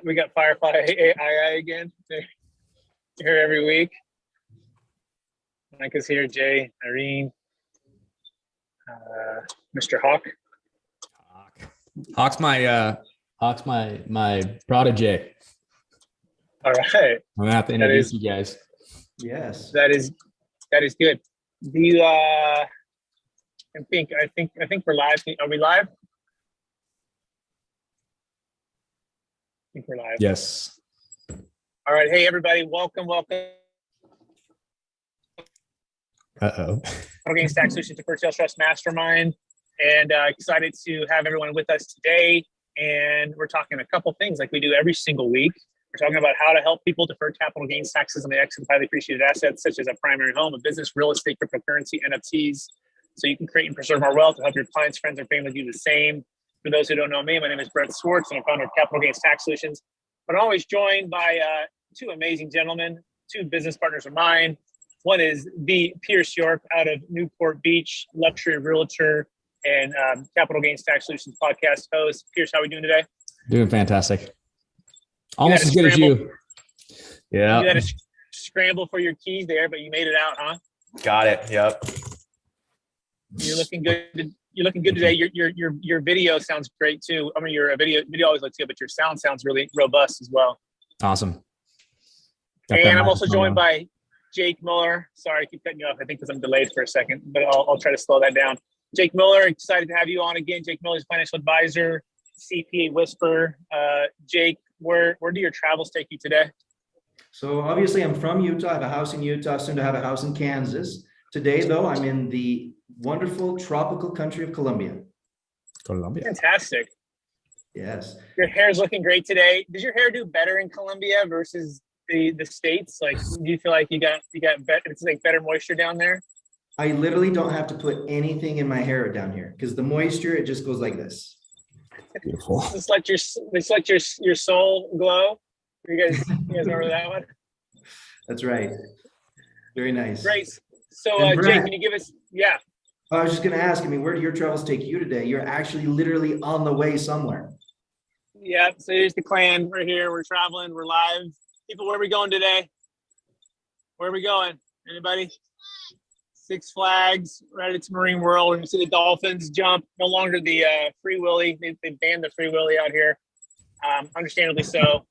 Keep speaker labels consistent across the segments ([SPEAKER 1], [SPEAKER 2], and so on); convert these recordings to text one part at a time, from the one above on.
[SPEAKER 1] We got Firefly AI again. They're here every week. Mike is here, Jay, Irene, Mr. Hawk.
[SPEAKER 2] Hawk's my protege.
[SPEAKER 1] All right.
[SPEAKER 2] I'm gonna have to introduce you guys.
[SPEAKER 3] Yes.
[SPEAKER 1] That is good. Do you I think we're live. Are we live? I think we're live.
[SPEAKER 2] Yes.
[SPEAKER 1] All right. Hey everybody, welcome.
[SPEAKER 2] Uh-oh.
[SPEAKER 1] Against Tax Solutions Deferred Sales Trust Mastermind, and excited to have everyone with us today. And we're talking a couple things like we do every single week. We're talking about how to help people defer capital gains taxes on the exit of highly appreciated assets, such as a primary home, a business, real estate, cryptocurrency, NFTs, so you can create and preserve more wealth to help your clients, friends, and family do the same. For those who don't know me, my name is Brett Swarts, and I'm founder of Capital Gains Tax Solutions. But I'm always joined by two amazing gentlemen, two business partners of mine. One is the Pierce York out of Newport Beach, luxury realtor and Capital Gains Tax Solutions podcast host. Pierce, how are we doing today?
[SPEAKER 2] Doing fantastic. Almost as good as you. Yeah.
[SPEAKER 1] You had to scramble for your keys there, but you made it out, huh?
[SPEAKER 4] Got it. Yep.
[SPEAKER 1] You're looking good. You're looking good today. Your video sounds great too. I mean, your video always looks good, but your sound sounds really robust as well.
[SPEAKER 2] Awesome.
[SPEAKER 1] And I'm also joined by Jake Miller. Sorry, I keep cutting you off. I think because I'm delayed for a second, but I'll try to slow that down. Jake Miller, excited to have you on again. Jake Miller is financial advisor, CPA Whisperer. Jake, where do your travels take you today?
[SPEAKER 3] So obviously I'm from Utah. I have a house in Utah, soon to have a house in Kansas. Today, though, I'm in the wonderful tropical country of Colombia.
[SPEAKER 1] Fantastic.
[SPEAKER 3] Yes.
[SPEAKER 1] Your hair's looking great today. Does your hair do better in Colombia versus the States? Like, do you feel like you got better? It's like better moisture down there.
[SPEAKER 3] I literally don't have to put anything in my hair down here because the moisture, it just goes like this.
[SPEAKER 2] Beautiful.
[SPEAKER 1] It's like your soul glow. You guys remember that one?
[SPEAKER 3] That's right. Very nice.
[SPEAKER 1] Great. So,
[SPEAKER 3] Brad,
[SPEAKER 1] Jake, can you give us? Yeah.
[SPEAKER 3] I was just going to ask. I mean, where do your travels take you today? You're actually literally on the way somewhere.
[SPEAKER 1] Yeah. So here's the clan. We're here. We're traveling. We're live. People, where are we going today? Where are we going? Anybody? Six Flags, right? It's Marine World. We're going to see the dolphins jump. No longer the Free Willy. They banned the Free Willy out here, understandably so.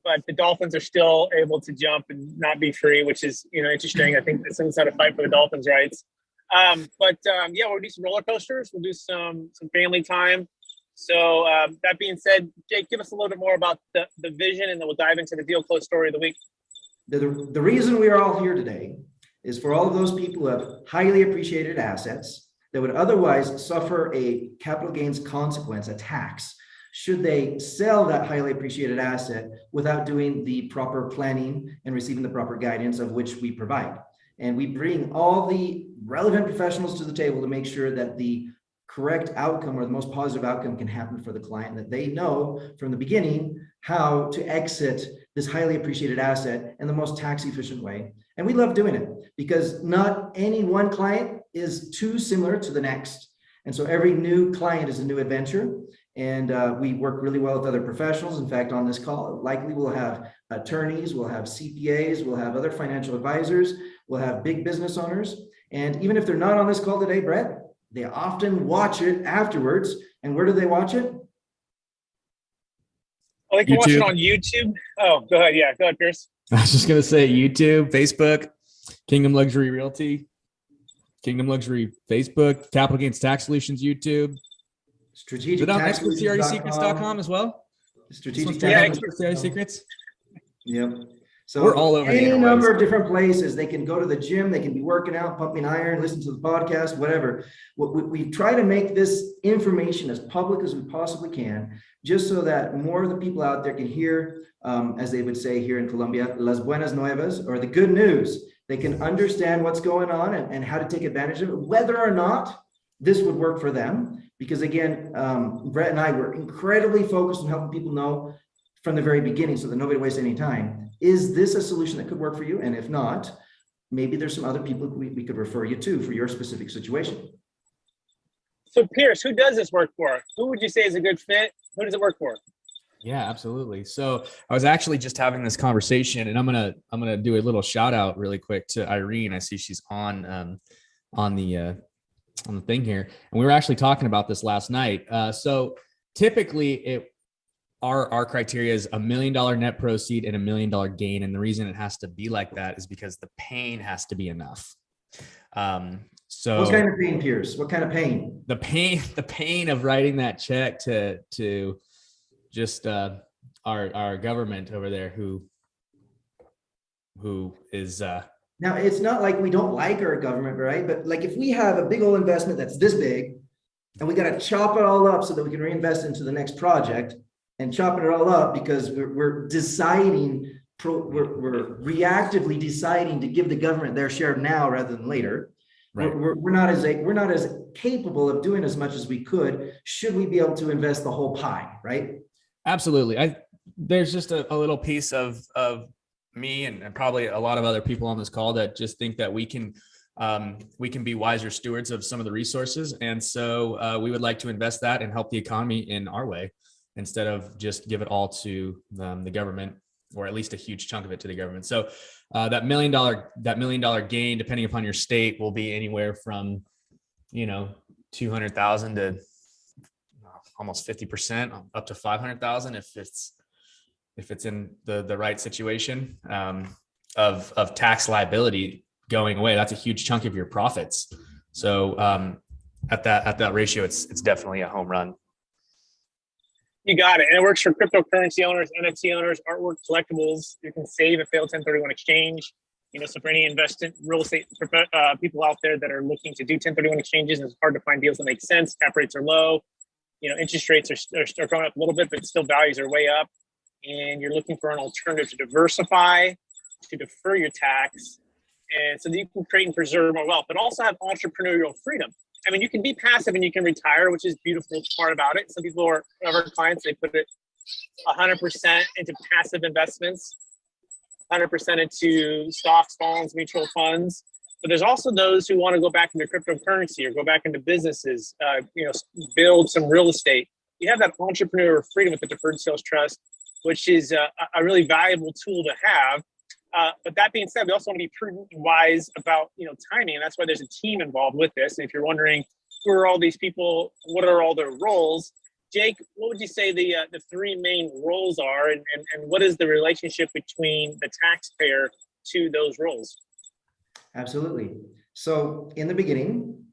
[SPEAKER 1] But the dolphins are still able to jump and not be free, which is interesting. I think someone's had to fight for the dolphins' rights. Yeah, we'll do some roller coasters. We'll do some family time. So that being said, Jake, give us a little bit more about the vision, and then we'll dive into the deal close story of the week.
[SPEAKER 3] The reason we are all here today is for all of those people who have highly appreciated assets that would otherwise suffer a capital gains consequence, a tax, should they sell that highly appreciated asset without doing the proper planning and receiving the proper guidance of which we provide. And we bring all the relevant professionals to the table to make sure that the correct outcome or the most positive outcome can happen for the client, that they know from the beginning how to exit this highly appreciated asset in the most tax efficient way. And we love doing it because not any one client is too similar to the next. And so every new client is a new adventure. And we work really well with other professionals. In fact, on this call, likely we'll have attorneys, we'll have CPAs, we'll have other financial advisors, we'll have big business owners. And even if they're not on this call today, Brett, they often watch it afterwards. And where do they watch it?
[SPEAKER 1] Oh, they can watch it on YouTube. Oh, go ahead. Yeah, go ahead, Pierce.
[SPEAKER 2] I was just going to say YouTube, Facebook, Kingdom Luxury Realty, Kingdom Luxury Facebook, Capital Gains Tax Solutions YouTube.
[SPEAKER 3] Strategic
[SPEAKER 2] ExpertCRESecrets.com as well.
[SPEAKER 3] Strategic
[SPEAKER 2] CRE Secrets.
[SPEAKER 3] Yep. So
[SPEAKER 2] we're all over
[SPEAKER 3] any number of different places. They can go to the gym, they can be working out, pumping iron, listen to the podcast, whatever. We try to make this information as public as we possibly can, just so that more of the people out there can hear, as they would say here in Colombia, las buenas nuevas, or the good news. They can understand what's going on and how to take advantage of it, whether or not this would work for them. Because again, Brett and I were incredibly focused on helping people know from the very beginning so that nobody wastes any time. Is this a solution that could work for you? And if not, maybe there's some other people we could refer you to for your specific situation.
[SPEAKER 1] So Pierce, who does this work for? Who would you say is a good fit? Who does it work for?
[SPEAKER 2] Yeah, absolutely. So I was actually just having this conversation, and I'm gonna do a little shout out really quick to Irene. I see she's on the thing here, and we were actually talking about this last night. So typically, our criteria is $1 million net proceed and $1 million gain, and the reason it has to be like that is because the pain has to be enough. So
[SPEAKER 3] What kind of pain, Pierce? What kind of pain?
[SPEAKER 2] the pain of writing that check to just our government over there who is
[SPEAKER 3] Now, it's not like we don't like our government, right? But like if we have a big old investment that's this big and we got to chop it all up so that we can reinvest into the next project, and chopping it all up because we're deciding, we're reactively deciding to give the government their share now rather than later.
[SPEAKER 2] right.
[SPEAKER 3] We're not as capable of doing as much as we could. Should we be able to invest the whole pie, right?
[SPEAKER 2] Absolutely. There's just a little piece of me and probably a lot of other people on this call that just think that we can be wiser stewards of some of the resources. And so we would like to invest that and help the economy in our way instead of just give it all to the government, or at least a huge chunk of it to the government. So that $1 million gain, depending upon your state, will be anywhere from, 200,000 to almost 50%, up to 500,000 if it's in the right situation of tax liability going away. That's a huge chunk of your profits. So at that ratio, it's definitely a home run.
[SPEAKER 1] You got it. And it works for cryptocurrency owners, NFT owners, artwork collectibles. You can save a failed 1031 exchange. So for any investment real estate people out there that are looking to do 1031 exchanges, and it's hard to find deals that make sense. Cap rates are low. Interest rates are going up a little bit, but still values are way up. And you're looking for an alternative to diversify, to defer your tax, and so that you can create and preserve more wealth, but also have entrepreneurial freedom. I mean, you can be passive and you can retire, which is beautiful part about it. Some people are our clients, they put it 100% into passive investments, 100% into stocks, bonds, mutual funds. But there's also those who want to go back into cryptocurrency or go back into businesses, build some real estate. You have that entrepreneurial freedom with the Deferred Sales Trust, which is a really valuable tool to have. But that being said, we also want to be prudent and wise about timing, and that's why there's a team involved with this. And if you're wondering who are all these people, what are all their roles, Jake, what would you say the three main roles are, and what is the relationship between the taxpayer to those roles?
[SPEAKER 3] Absolutely. So in the beginning,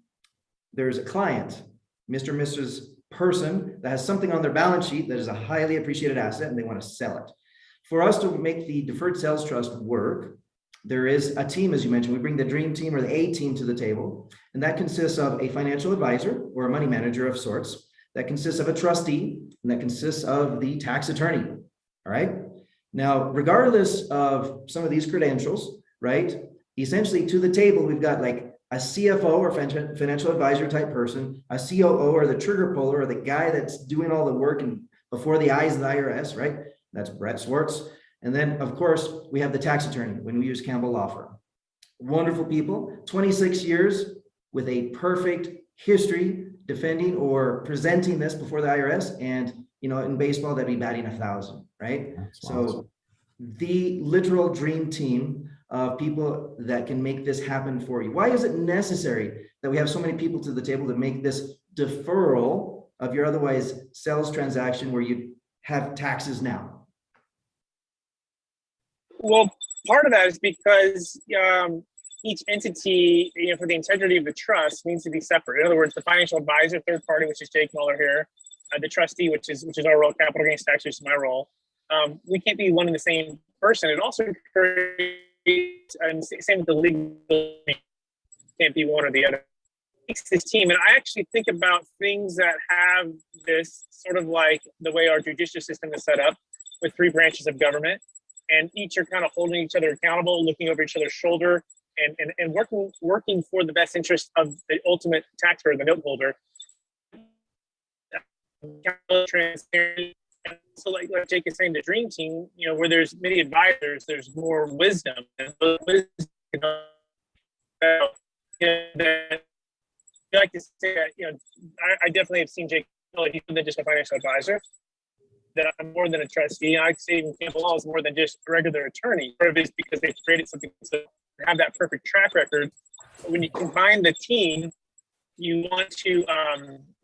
[SPEAKER 3] there's a client, Mr. and Mrs. person that has something on their balance sheet that is a highly appreciated asset and they want to sell it. For us to make the Deferred Sales Trust work, there is a team, as you mentioned. We bring the dream team or the A team to the table, and that consists of a financial advisor or a money manager of sorts. That consists of a trustee, and that consists of the tax attorney. All right. Now, regardless of some of these credentials, right, essentially to the table, we've got like a CFO or financial advisor type person, a COO or the trigger puller or the guy that's doing all the work and before the eyes of the IRS, right? That's Brett Swarts. And then, of course, we have the tax attorney when we use Campbell Law Firm. Wonderful people, 26 years with a perfect history defending or presenting this before the IRS. And, in baseball, that'd be batting 1,000, right?
[SPEAKER 2] That's
[SPEAKER 3] so
[SPEAKER 2] awesome.
[SPEAKER 3] The literal dream team of people that can make this happen for you. Why is it necessary that we have so many people to the table to make this deferral of your otherwise sales transaction where you have taxes now?
[SPEAKER 1] Well, part of that is because each entity, for the integrity of the trust, needs to be separate. In other words, the financial advisor, third party, which is Jake Muller here, the trustee, which is our role, capital gains tax, which is my role. We can't be one and the same person. It also creates, and same with the legal, can't be one or the other. Makes this team, and I actually think about things that have this sort of like the way our judicial system is set up, with three branches of government. And each are kind of holding each other accountable, looking over each other's shoulder, and working for the best interest of the ultimate taxpayer, the note holder. Transparent. So like Jake is saying, the dream team, where there's many advisors, there's more wisdom. And those wisdom, I like to say that, I definitely have seen Jake, he's more than just a financial advisor. that I'm more than a trustee. And I'd say even Campbell Law is more than just a regular attorney. Part of it is because they've created something to have that perfect track record. But when you combine the team, you want to,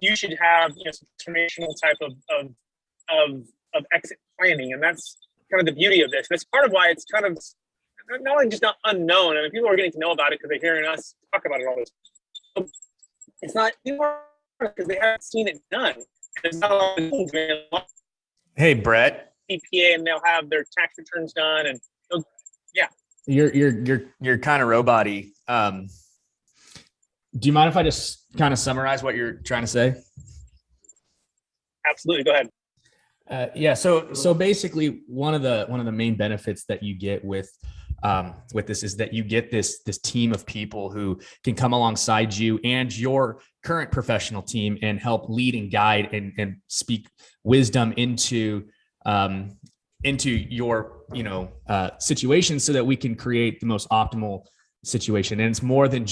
[SPEAKER 1] you should have, some transformational type of exit planning. And that's kind of the beauty of this. That's part of why it's kind of not only just not unknown. I mean, people are getting to know about it because they're hearing us talk about it all this time. It's not because they haven't seen it done. There's not a lot of things, man.
[SPEAKER 2] Hey, Brett.
[SPEAKER 1] CPA, and they'll have their tax returns done, and yeah.
[SPEAKER 2] You're kind of robot-y. Do you mind if I just kind of summarize what you're trying to say?
[SPEAKER 1] Absolutely. Go ahead.
[SPEAKER 2] Yeah. So basically, one of the main benefits that you get with this is that you get this team of people who can come alongside you and your current professional team and help lead and guide and speak wisdom into your situation, so that we can create the most optimal situation. And it's more than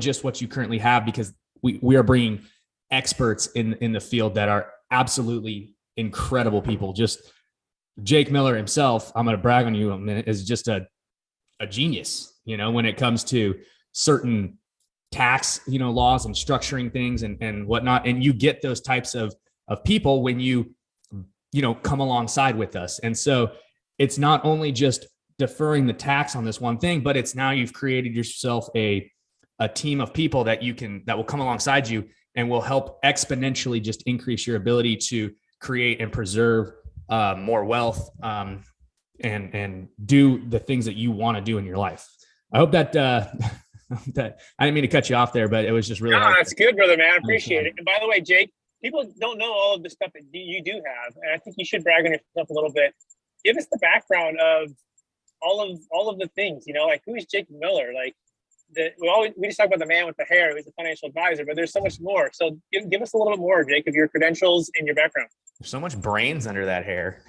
[SPEAKER 2] just what you currently have, because we are bringing experts in the field that are absolutely incredible people. Just Jake Miller himself, I'm going to brag on you a minute, is just a genius, when it comes to certain tax, laws and structuring things and whatnot. And you get those types of people when you come alongside with us. And so it's not only just deferring the tax on this one thing, but it's now you've created yourself a team of people that will come alongside you and will help exponentially just increase your ability to create and preserve more wealth and do the things that you want to do in your life. I hope that that I didn't mean to cut you off there, but it was just really.
[SPEAKER 1] No, that's good, brother, man. I appreciate it. And by the way, Jake, people don't know all of the stuff that you do have, and I think you should brag on yourself a little bit. Give us the background of all of the things. Like, who is Jake Miller? Like, we just talk about the man with the hair who's a financial advisor, but there's so much more. So give us a little bit more, Jake, of your credentials and your background.
[SPEAKER 2] There's so much brains under that hair.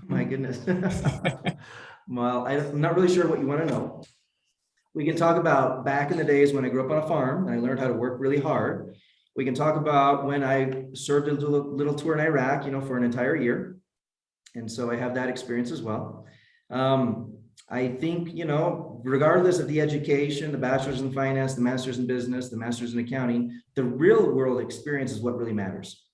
[SPEAKER 3] My goodness. Well, I'm not really sure what you want to know. We can talk about back in the days when I grew up on a farm and I learned how to work really hard. We can talk about when I served a little tour in Iraq, for an entire year. And so I have that experience as well. I think, regardless of the education, the bachelor's in finance, the master's in business, the master's in accounting, the real world experience is what really matters.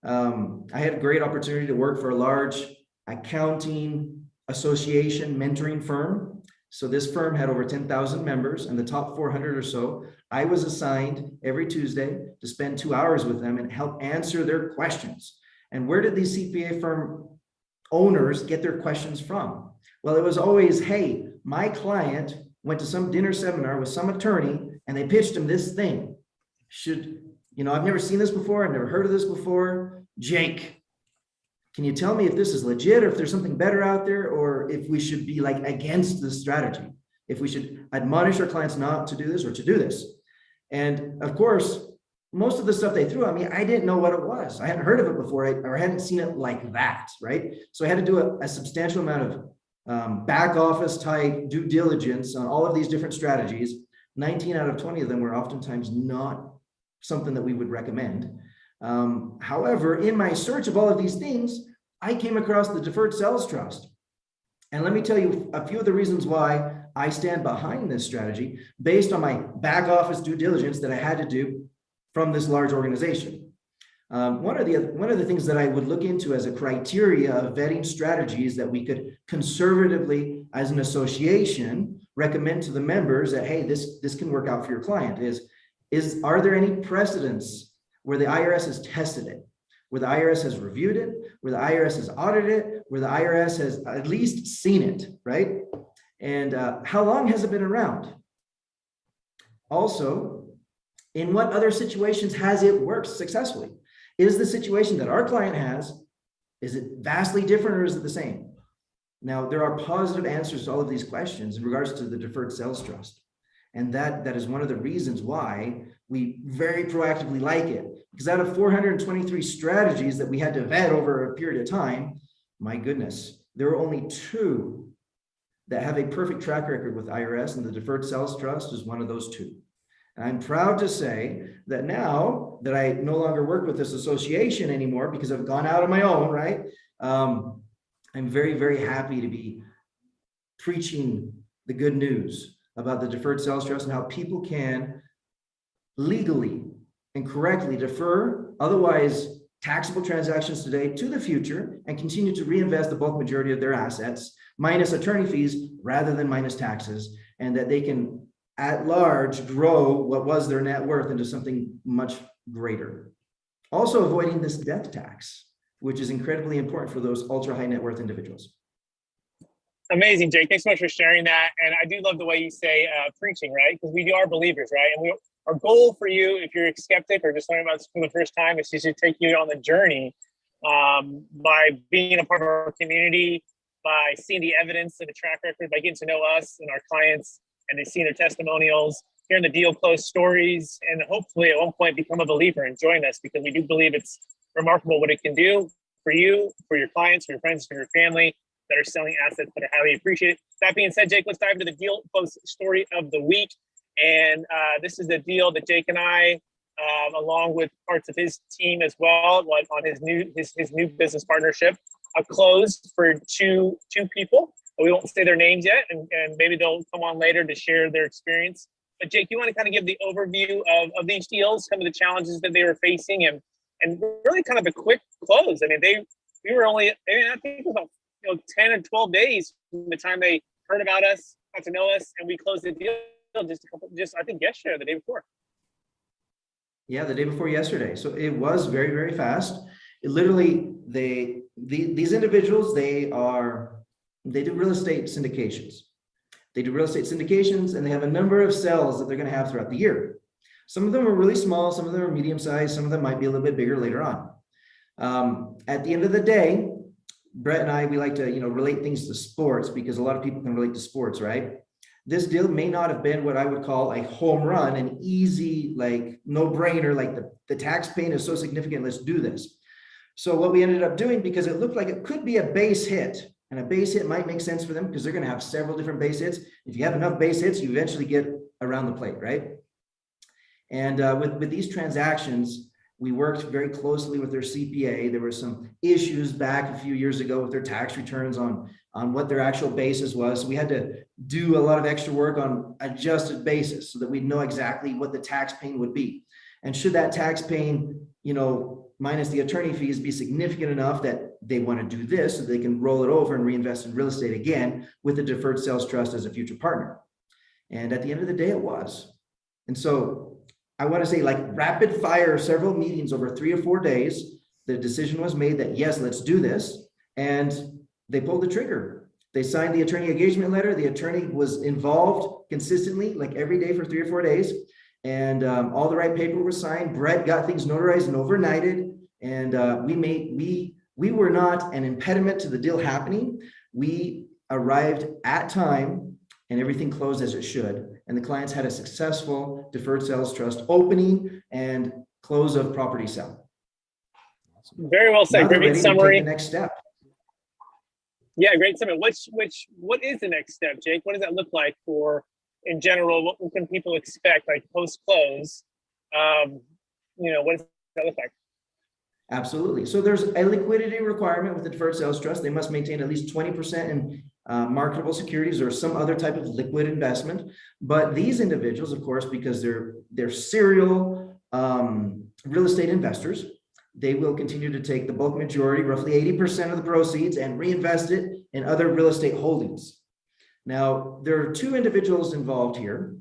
[SPEAKER 3] I had a great opportunity to work for a large accounting association mentoring firm. So this firm had over 10,000 members, and the top 400 or so, I was assigned every Tuesday to spend 2 hours with them and help answer their questions. And where did these CPA firm owners get their questions from? Well, it was always, hey, my client went to some dinner seminar with some attorney and they pitched him this thing. I've never seen this before. I've never heard of this before. Jake, can you tell me if this is legit or if there's something better out there, or if we should be against this strategy, if we should admonish our clients not to do this or to do this? And of course, most of the stuff they threw at me, I didn't know what it was. I hadn't heard of it before, or I hadn't seen it like that, right? So I had to do a substantial amount of back office type due diligence on all of these different strategies. 19 out of 20 of them were oftentimes not something that we would recommend. However, in my search of all of these things, I came across the Deferred Sales Trust. And let me tell you a few of the reasons why I stand behind this strategy based on my back office due diligence that I had to do from this large organization. One of the things that I would look into as a criteria of vetting strategies that we could conservatively, as an association, recommend to the members that, hey, this can work out for your client are there any precedents where the IRS has tested it, where the IRS has reviewed it, where the IRS has audited it, where the IRS has at least seen it, right? And how long has it been around? Also, in what other situations has it worked successfully? Is the situation that our client has, is it vastly different or is it the same? Now, there are positive answers to all of these questions in regards to the Deferred Sales Trust. And that is one of the reasons why we very proactively like it. Because out of 423 strategies that we had to vet over a period of time, my goodness, there were only 2 that have a perfect track record with IRS, and the Deferred Sales Trust is one of those 2. And I'm proud to say that now that I no longer work with this association anymore because I've gone out on my own, right? I'm very, very happy to be preaching the good news about the Deferred Sales Trust and how people can legally and correctly defer otherwise taxable transactions today to the future and continue to reinvest the bulk majority of their assets minus attorney fees rather than minus taxes, and that they can at large grow what was their net worth into something much greater. Also avoiding this death tax, which is incredibly important for those ultra high net worth individuals.
[SPEAKER 1] Amazing, Jake. Thanks so much for sharing that. And I do love the way you say preaching, right? Because we are believers, right? And our goal for you, if you're a skeptic or just learning about this for the first time, is to take you on the journey by being a part of our community, by seeing the evidence and the track record, by getting to know us and our clients and then seeing their testimonials, hearing the deal close stories, and hopefully at one point become a believer and join us, because we do believe it's remarkable what it can do for you, for your clients, for your friends, for your family that are selling assets that are highly appreciated. That being said, Jake, let's dive into the deal close story of the week. And this is the deal that Jake and I, along with parts of his team as well, on his new business partnership, closed for two people. We won't say their names yet, and maybe they'll come on later to share their experience. But Jake, you want to kind of give the overview of these deals, some of the challenges that they were facing, and really kind of a quick close. I mean, we were only, I think it was about 10 or 12 days from the time they heard about us, got to know us, and we closed the deal just I think yesterday or the day before. Yeah, the day before yesterday. So it was very, very fast. It literally, these individuals, they do real estate syndications. They do real estate syndications, and they have a number of cells that they're going to have throughout the year. Some of them are really small, some of them are medium sized, some of them might be a little bit bigger later on. At the end of the day, Brett and I, we like to relate things to sports, because a lot of people can relate to sports, right? This deal may not have been what I would call a home run, an easy, like no brainer, like the tax pain is so significant, let's do this. So what we ended up doing, because it looked like it could be a base hit, and a base hit might make sense for them because they're going to have several different base hits. If you have enough base hits, you eventually get around the plate, right? And with these transactions, we worked very closely with their CPA. There were some issues back a few years ago with their tax returns on what their actual basis was. So we had to do a lot of extra work on adjusted basis so that we'd know exactly what the tax pain would be. And should that tax pain, minus the attorney fees, be significant enough that they want to do this so they can roll it over and reinvest in real estate again with the Deferred Sales Trust as a future partner. And at the end of the day, it was. And so I want to say, like rapid fire, several meetings over 3 or 4 days, the decision was made that yes, let's do this. And they pulled the trigger. They signed the attorney engagement letter. The attorney was involved consistently, like every day for 3 or 4 days. And all the right paper was signed. Brett got things notarized and overnighted. And we were not an impediment to the deal happening. We arrived at time and everything closed as it should. And the clients had a successful Deferred Sales Trust opening and close of property sale. Very well said. Great summary.
[SPEAKER 3] The next step.
[SPEAKER 1] Yeah, great summary. What is the next step, Jake? What does that look like for, in general, what can people expect, like post-close? What does that look like?
[SPEAKER 3] Absolutely. So there's a liquidity requirement with the Deferred Sales Trust. They must maintain at least 20% in marketable securities or some other type of liquid investment. But these individuals, of course, because they're serial real estate investors, they will continue to take the bulk majority, roughly 80% of the proceeds, and reinvest it in other real estate holdings. Now, there are 2 individuals involved here.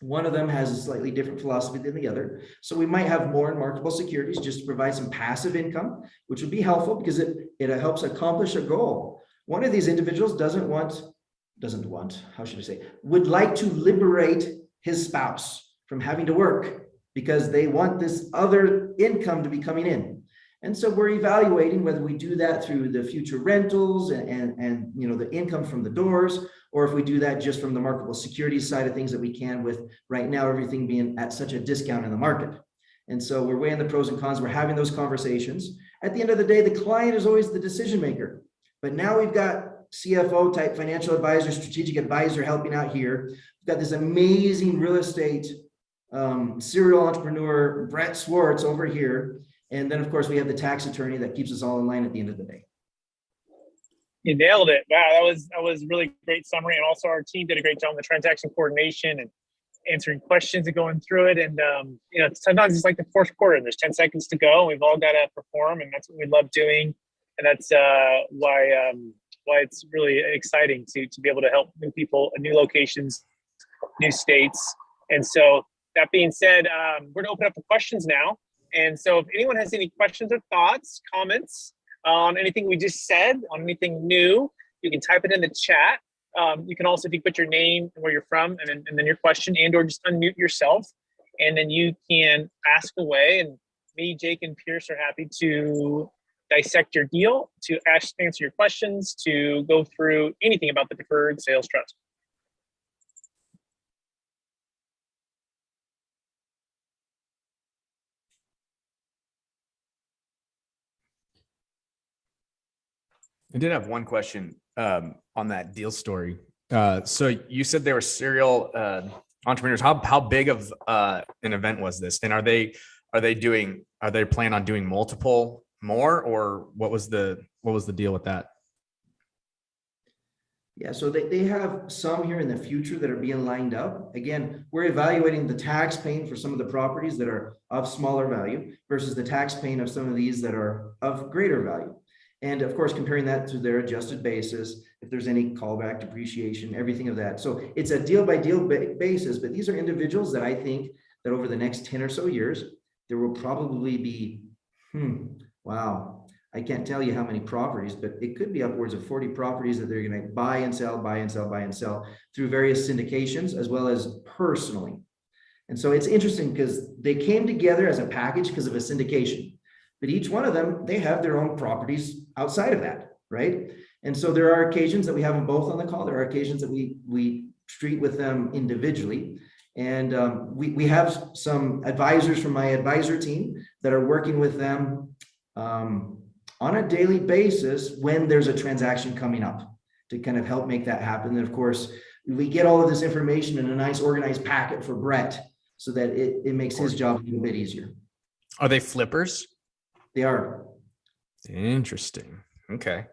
[SPEAKER 3] One of them has a slightly different philosophy than the other. So we might have more in marketable securities just to provide some passive income, which would be helpful because it helps accomplish a goal. One of these individuals would like to liberate his spouse from having to work because they want this other income to be coming in. And so we're evaluating whether we do that through the future rentals and the income from the doors, or if we do that just from the marketable securities side of things that we can, with right now everything being at such a discount in the market. And so we're weighing the pros and cons. We're having those conversations. At the end of the day, the client is always the decision maker. But now we've got CFO type financial advisor, strategic advisor helping out here. We've got this amazing real estate serial entrepreneur Brett Swarts over here. And then, of course, we have the tax attorney that keeps us all in line at the end of the day.
[SPEAKER 1] You nailed it. Wow, that was really great summary. And also our team did a great job on the transaction coordination and answering questions and going through it. And sometimes it's like the fourth quarter and there's 10 seconds to go. And we've all got to perform, and that's what we love doing. And that's why it's really exciting to be able to help new people, new locations, new states. And so that being said, we're gonna open up for questions now. And so if anyone has any questions or thoughts, comments on anything we just said, on anything new, you can type it in the chat. You can also, if you put your name and where you're from, and then your question, and or just unmute yourself, and then you can ask away. And me, Jake, and Pierce are happy to dissect your deal, to answer your questions, to go through anything about the Deferred Sales Trust.
[SPEAKER 2] I did have one question on that deal story. So you said they were serial entrepreneurs. How big of an event was this? And are they planning on doing multiple more, or what was the deal with that?
[SPEAKER 3] Yeah, so they have some here in the future that are being lined up. Again, we're evaluating the tax paying for some of the properties that are of smaller value versus the tax paying of some of these that are of greater value. And of course, comparing that to their adjusted basis, if there's any callback, depreciation, everything of that. So it's a deal by deal basis, but these are individuals that I think that over the next 10 or so years, there will probably be, wow, I can't tell you how many properties, but it could be upwards of 40 properties that they're going to buy and sell through various syndications as well as personally. And so it's interesting because they came together as a package because of a syndication. But each one of them, they have their own properties outside of that, right? And so there are occasions that we have them both on the call. There are occasions that we treat with them individually. And we have some advisors from my advisor team that are working with them on a daily basis when there's a transaction coming up to kind of help make that happen. And of course, we get all of this information in a nice organized packet for Brett so that it makes his job a little bit easier.
[SPEAKER 2] Are they flippers?
[SPEAKER 3] They are.
[SPEAKER 2] Interesting. Okay.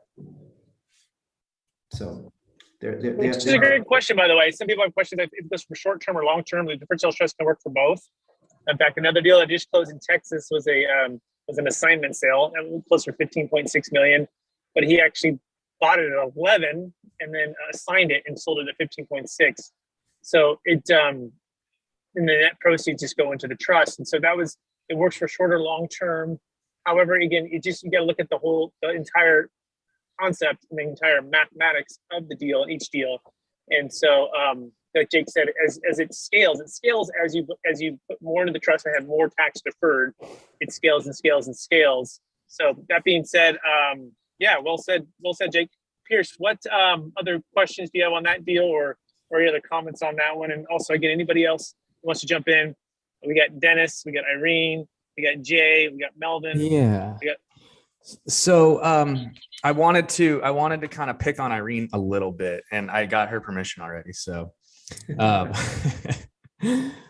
[SPEAKER 3] So
[SPEAKER 1] it's a great question, by the way. Some people have questions if it goes for short term or long term. The Deferred Sales Trust can work for both. In fact, another deal that just closed in Texas was an assignment sale, and close for $15.6 million. But he actually bought it at 11 and then assigned it and sold it at 15.6. So and the net proceeds just go into the trust, and so it works for shorter, long term. However, again, you got to look at the entire concept and the entire mathematics of the deal, each deal. And so, like Jake said, as it scales as you put more into the trust and have more tax deferred, it scales and scales and scales. So that being said, well said, Jake. Pierce, what other questions do you have on that deal, or any other comments on that one? And also, again, anybody else who wants to jump in? We got Dennis, we got Irene, we got Jay, we got Melvin.
[SPEAKER 2] Yeah. So I wanted to kind of pick on Irene a little bit, and I got her permission already. So,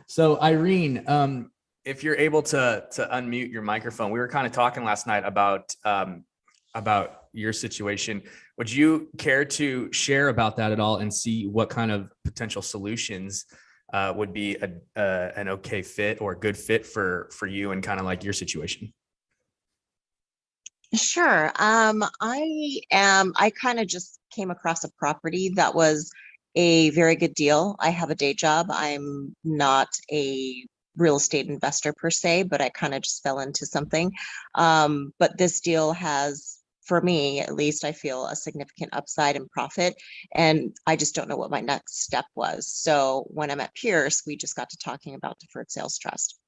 [SPEAKER 2] so Irene, if you're able to unmute your microphone, we were kind of talking last night about your situation. Would you care to share about that at all and see what kind of potential solutions would be an okay fit or a good fit for you and kind of like your situation?
[SPEAKER 4] Sure. I kind of just came across a property that was a very good deal. I have a day job. I'm not a real estate investor per se, but I kind of just fell into something. But this deal has, for me, at least, I feel a significant upside in profit, and I just don't know what my next step was. So when I'm at Pierce, we just got to talking about Deferred Sales Trust.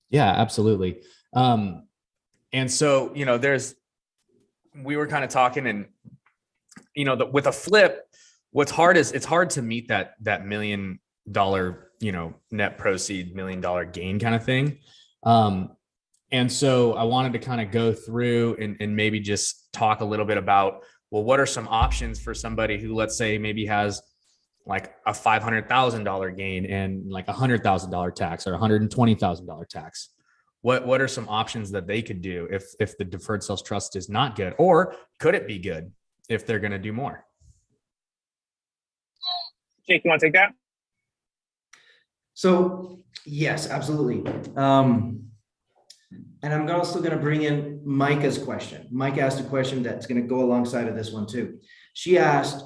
[SPEAKER 2] Yeah, absolutely. And so, we were kind of talking, and, with a flip, what's hard is it's hard to meet that $1 million, net proceed, $1 million gain kind of thing. And so I wanted to kind of go through and maybe just talk a little bit about, well, what are some options for somebody who, let's say, maybe has like a $500,000 gain and like $100,000 tax or $120,000 tax. What are some options that they could do if the deferred sales trust is not good, or could it be good if they're going to do more?
[SPEAKER 1] Jake, you want to take that?
[SPEAKER 3] So yes, absolutely. And I'm also going to bring in Micah's question. Micah asked a question that's going to go alongside of this one too. She asked,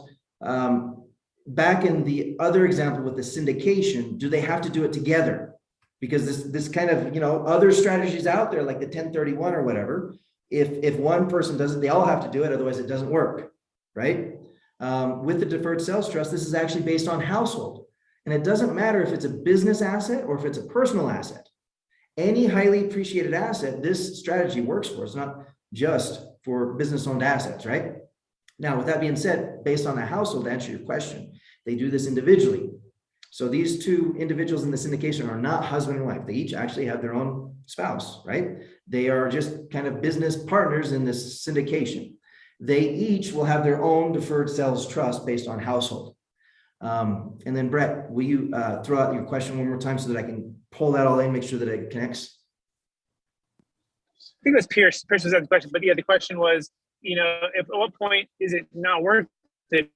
[SPEAKER 3] back in the other example with the syndication, do they have to do it together? Because this kind of, other strategies out there, like the 1031 or whatever, if one person does it, they all have to do it. Otherwise it doesn't work, right? With the deferred sales trust, this is actually based on household. And it doesn't matter if it's a business asset or if it's a personal asset. Any highly appreciated asset, this strategy works for. It's not just for business owned assets, right? Now, with that being said, based on the household, to answer your question, they do this individually. So these two individuals in the syndication are not husband and wife. They each actually have their own spouse, right? They are just kind of business partners in this syndication. They each will have their own deferred sales trust based on household. And then Brett, will you throw out your question one more time so that I can pull that all in, make sure that it connects?
[SPEAKER 1] I think it was Pierce. Pierce was at the question, but yeah, the question was, at what point is it not worth it?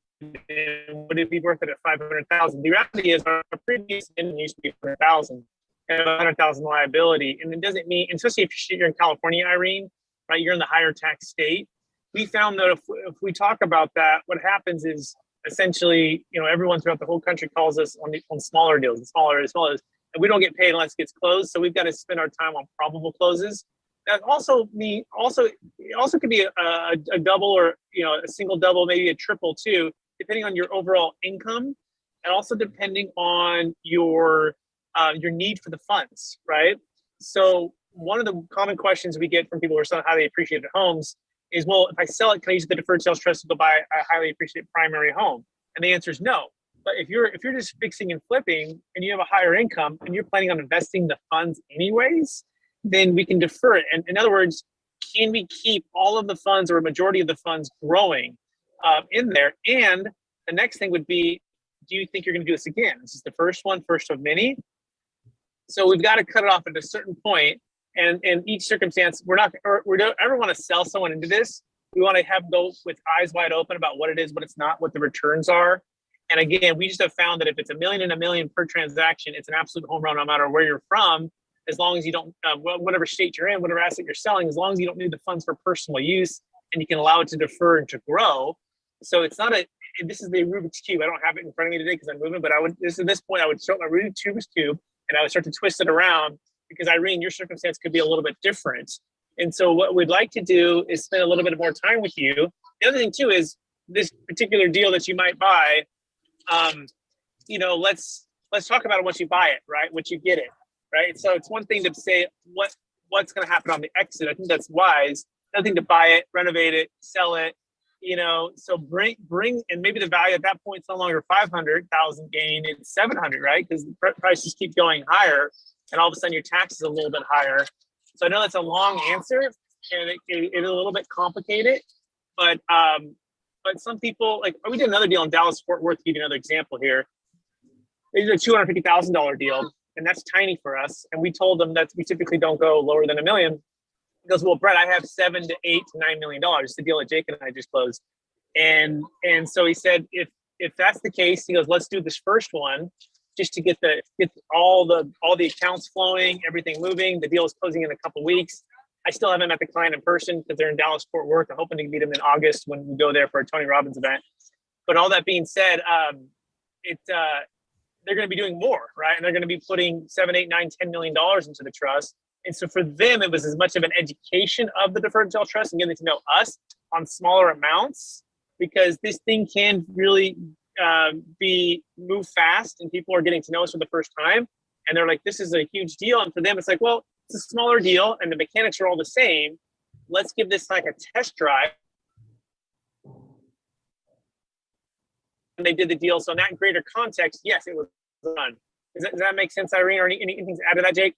[SPEAKER 1] Would it be worth it at 500,000? The reality is our previous minimum used to be 100,000 and 100,000 liability. And it doesn't mean, especially if you're in California, Irene, right? You're in the higher tax state. We found that if we talk about that, what happens is essentially, everyone throughout the whole country calls us on smaller deals, and smaller, and we don't get paid unless it gets closed. So we've got to spend our time on probable closes. That also could be a double or a single double, maybe a triple too, depending on your overall income, and also depending on your need for the funds, right? So one of the common questions we get from people who are selling highly appreciated homes is, well, if I sell it, can I use the deferred sales trust to go buy a highly appreciated primary home? And the answer is no. But if you're just fixing and flipping and you have a higher income and you're planning on investing the funds anyways, then we can defer it. And in other words, can we keep all of the funds or a majority of the funds growing in there? And the next thing would be, do you think you're going to do this again? This is the first of many. So we've got to cut it off at a certain point. And in each circumstance, we don't ever want to sell someone into this. We want to have those with eyes wide open about what it is, what it's not, what the returns are. And again, we just have found that if it's $1 million and $1 million per transaction, it's an absolute home run no matter where you're from, as long as you don't, whatever state you're in, whatever asset you're selling, as long as you don't need the funds for personal use and you can allow it to defer and to grow. So it's not this is the Rubik's Cube. I don't have it in front of me today because I'm moving, but at this point, I would start my Rubik's Cube and I would start to twist it around, because Irene, your circumstance could be a little bit different. And so what we'd like to do is spend a little bit more time with you. The other thing too is this particular deal that you might buy, let's talk about it once you buy it, right? Once you get it, right? So it's one thing to say what's going to happen on the exit. I think that's wise. Another thing to buy it, renovate it, sell it, so bring, and maybe the value at that point is no longer 500,000 gain, it's 700, right? Because the prices keep going higher. And all of a sudden your tax is a little bit higher. So I know that's a long answer and it's a little bit complicated, but some people, like we did another deal in Dallas, Fort Worth, to give you another example here. They did a $250,000 deal, and that's tiny for us. And we told them that we typically don't go lower than $1 million. He goes, well, Brett, I have $7 to $8 to $9 million. It's the deal that Jake and I just closed. And so he said, if that's the case, he goes, let's do this first one, just to get all the accounts flowing, everything moving. The deal is closing in a couple of weeks. I still haven't met the client in person because they're in Dallas, Fort Worth. I'm hoping to meet them in August when we go there for a Tony Robbins event. But all that being said, they're going to be doing more, right? And they're going to be putting $7, $8, $9, $10 million into the trust. And so for them, it was as much of an education of the deferred sales trust and getting to know us on smaller amounts, because this thing can really move fast, and people are getting to know us for the first time, and they're like, this is a huge deal. And for them, it's like, well, it's a smaller deal and the mechanics are all the same. Let's give this like a test drive. And they did the deal. So in that greater context, yes, it was done. Does that make sense, Irene? Or anything to add to that, Jake?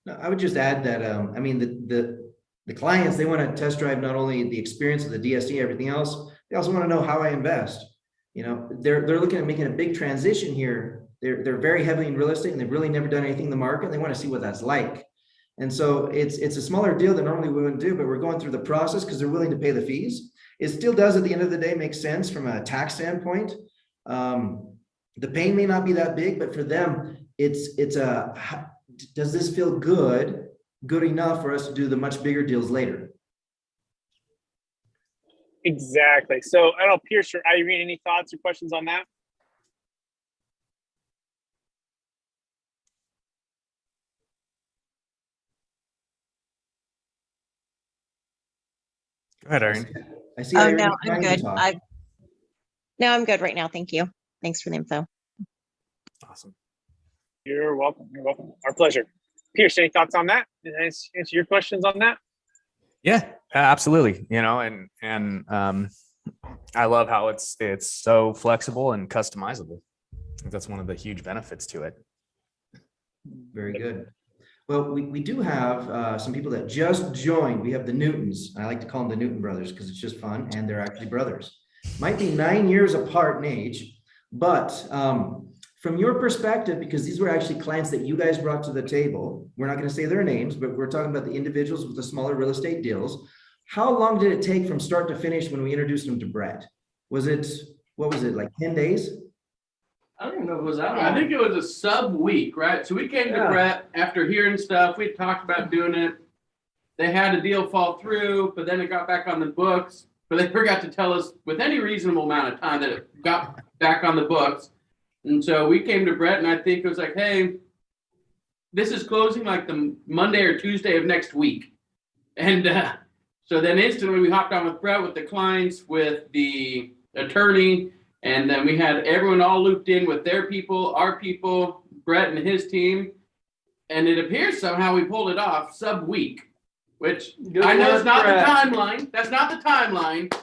[SPEAKER 3] No, I would just add that the clients, they want to test drive not only the experience of the DST, everything else, they also want to know how I invest. they're looking at making a big transition here. They're very heavily in real estate and they've really never done anything in the market. And they want to see what that's like. And so it's a smaller deal than normally we wouldn't do, but we're going through the process because they're willing to pay the fees. It still does at the end of the day make sense from a tax standpoint. The pain may not be that big, but for them, does this feel good enough for us to do the much bigger deals later?
[SPEAKER 1] Exactly. So I don't know, Pierce or Irene, any thoughts or questions on that?
[SPEAKER 2] Go ahead, Irene.
[SPEAKER 3] I see.
[SPEAKER 4] Oh, no, I'm good. No, I'm good right now. Thank you. Thanks for the info.
[SPEAKER 2] Awesome.
[SPEAKER 1] You're welcome. You're welcome. Our pleasure. Pierce, any thoughts on that? Did I answer your questions on that?
[SPEAKER 2] Yeah, absolutely. And I love how it's so flexible and customizable. I think that's one of the huge benefits to it.
[SPEAKER 3] Very good. Well, we do have some people that just joined. We have the Newtons. I like to call them the Newton brothers because it's just fun, and they're actually brothers. Might be 9 years apart in age, but from your perspective, because these were actually clients that you guys brought to the table, we're not going to say their names, but we're talking about the individuals with the smaller real estate deals. How long did it take from start to finish when we introduced them to Brett? What was it, like 10 days?
[SPEAKER 5] I don't even know if it was that long. I think it was a sub week, right? So we came to Brett after hearing stuff. We talked about doing it. They had a deal fall through, but then it got back on the books. But they forgot to tell us with any reasonable amount of time that it got back on the books. And so we came to Brett, and I think it was like, hey, this is closing like the Monday or Tuesday of next week. And so then instantly we hopped on with Brett, with the clients, with the attorney, and then we had everyone all looped in with their people, our people, Brett and his team. And it appears somehow we pulled it off sub-week, which I know is not the timeline. That's not the timeline.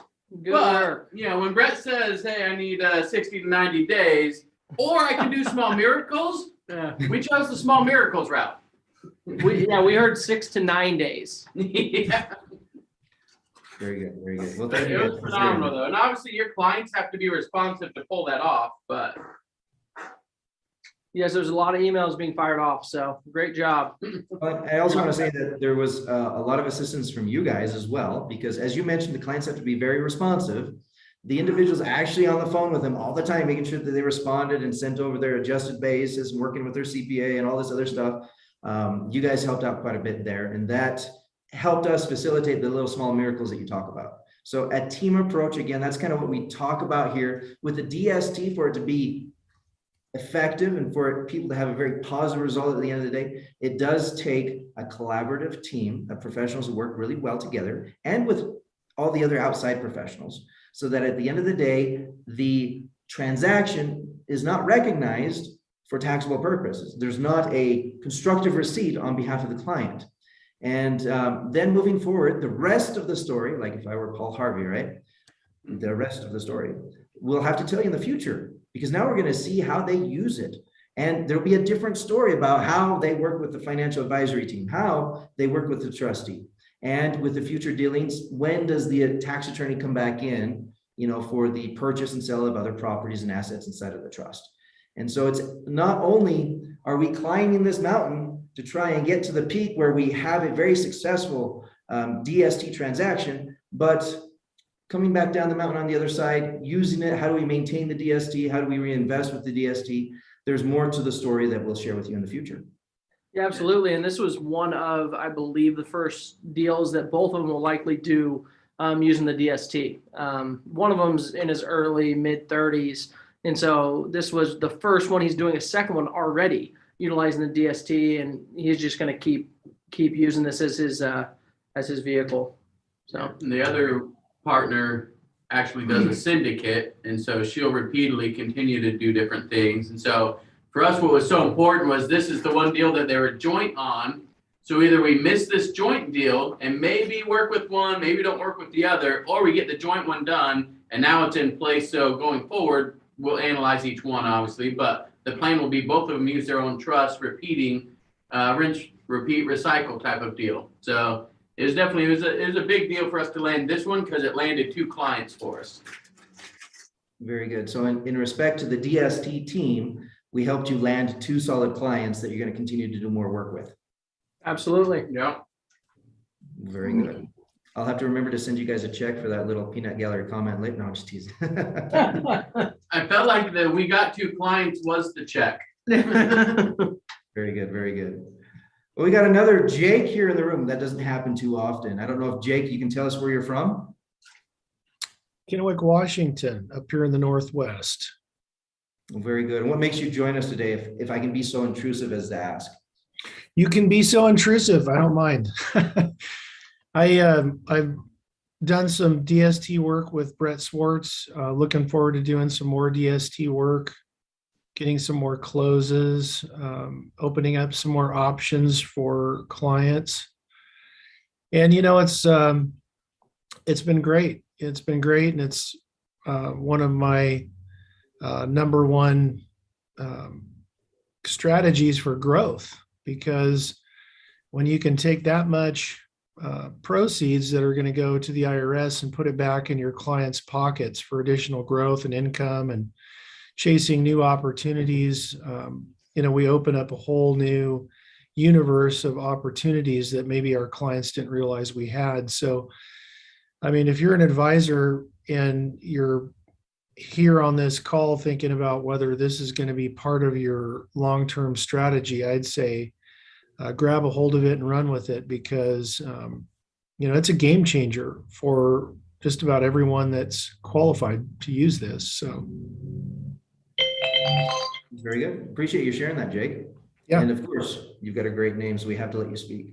[SPEAKER 5] Good work. When Brett says, hey, I need 60 to 90 days, or I can do small miracles, we chose the small miracles route. We heard 6 to 9 days.
[SPEAKER 3] Yeah. Very good, very good. Well, thank you.
[SPEAKER 5] It was phenomenal, though. And obviously, your clients have to be responsive to pull that off. But yes, there's a lot of emails being fired off. So great job.
[SPEAKER 3] But I also want to say that there was a lot of assistance from you guys as well, because as you mentioned, the clients have to be very responsive. The individuals actually on the phone with them all the time, making sure that they responded and sent over their adjusted basis and working with their CPA and all this other stuff. You guys helped out quite a bit there, and that helped us facilitate the little small miracles that you talk about. So a team approach, again, that's kind of what we talk about here with the DST. For it to be effective and for people to have a very positive result at the end of the day, it does take a collaborative team of professionals who work really well together and with all the other outside professionals, so that at the end of the day, the transaction is not recognized for taxable purposes. There's not a constructive receipt on behalf of the client. And then moving forward, the rest of the story, like if I were Paul Harvey, right? The rest of the story, we'll have to tell you in the future, because now we're going to see how they use it. And there'll be a different story about how they work with the financial advisory team, how they work with the trustee, and with the future dealings. When does the tax attorney come back in, for the purchase and sale of other properties and assets inside of the trust? And so it's not only are we climbing this mountain to try and get to the peak where we have a very successful DST transaction, but coming back down the mountain on the other side, using it. How do we maintain the DST? How do we reinvest with the DST? There's more to the story that we'll share with you in the future.
[SPEAKER 5] Yeah, absolutely. And this was one of, I believe, the first deals that both of them will likely do using the DST. One of them's in his early mid-30s. And so this was the first one. He's doing a second one already, utilizing the DST, and he's just going to keep using this as his vehicle. So
[SPEAKER 6] and the other partner actually does a syndicate, and so she'll repeatedly continue to do different things. And so for us, what was so important was this is the one deal that they were joint on. So either we miss this joint deal and maybe work with one, maybe don't work with the other, or we get the joint one done and now it's in place. So going forward, we'll analyze each one, obviously, but the plan will be both of them use their own trust, repeating, rinse, repeat, recycle type of deal. So it was definitely, it was a big deal for us to land this one because it landed 2 clients for us.
[SPEAKER 3] Very good. So in respect to the DST team, we helped you land 2 solid clients that you're going to continue to do more work with.
[SPEAKER 5] Absolutely. Yeah.
[SPEAKER 3] Very good. I'll have to remember to send you guys a check for that little peanut gallery comment late. No, I'm just teasing.
[SPEAKER 6] I felt like the we got 2 clients was the check.
[SPEAKER 3] Very good. Very good. Well, we got another Jake here in the room. That doesn't happen too often. I don't know if Jake, you can tell us where you're from.
[SPEAKER 7] Kennewick, Washington, up here in the Northwest.
[SPEAKER 3] Well, very good. And what makes you join us today, if I can be so intrusive as to ask?
[SPEAKER 7] You can be so intrusive. I don't mind. I've done some DST work with Brett Swarts. Looking forward to doing some more DST work, getting some more closes, opening up some more options for clients. And it's been great. It's been great, and it's one of my number one strategies for growth, because when you can take that much proceeds that are going to go to the IRS and put it back in your clients' pockets for additional growth and income and chasing new opportunities, we open up a whole new universe of opportunities that maybe our clients didn't realize we had. So, I mean, if you're an advisor and you're here on this call thinking about whether this is going to be part of your long-term strategy, I'd say grab a hold of it and run with it, because it's a game changer for just about everyone that's qualified to use this. So
[SPEAKER 3] very good. Appreciate you sharing that, Jake.
[SPEAKER 7] Yeah.
[SPEAKER 3] And of course, you've got a great name, so we have to let you speak.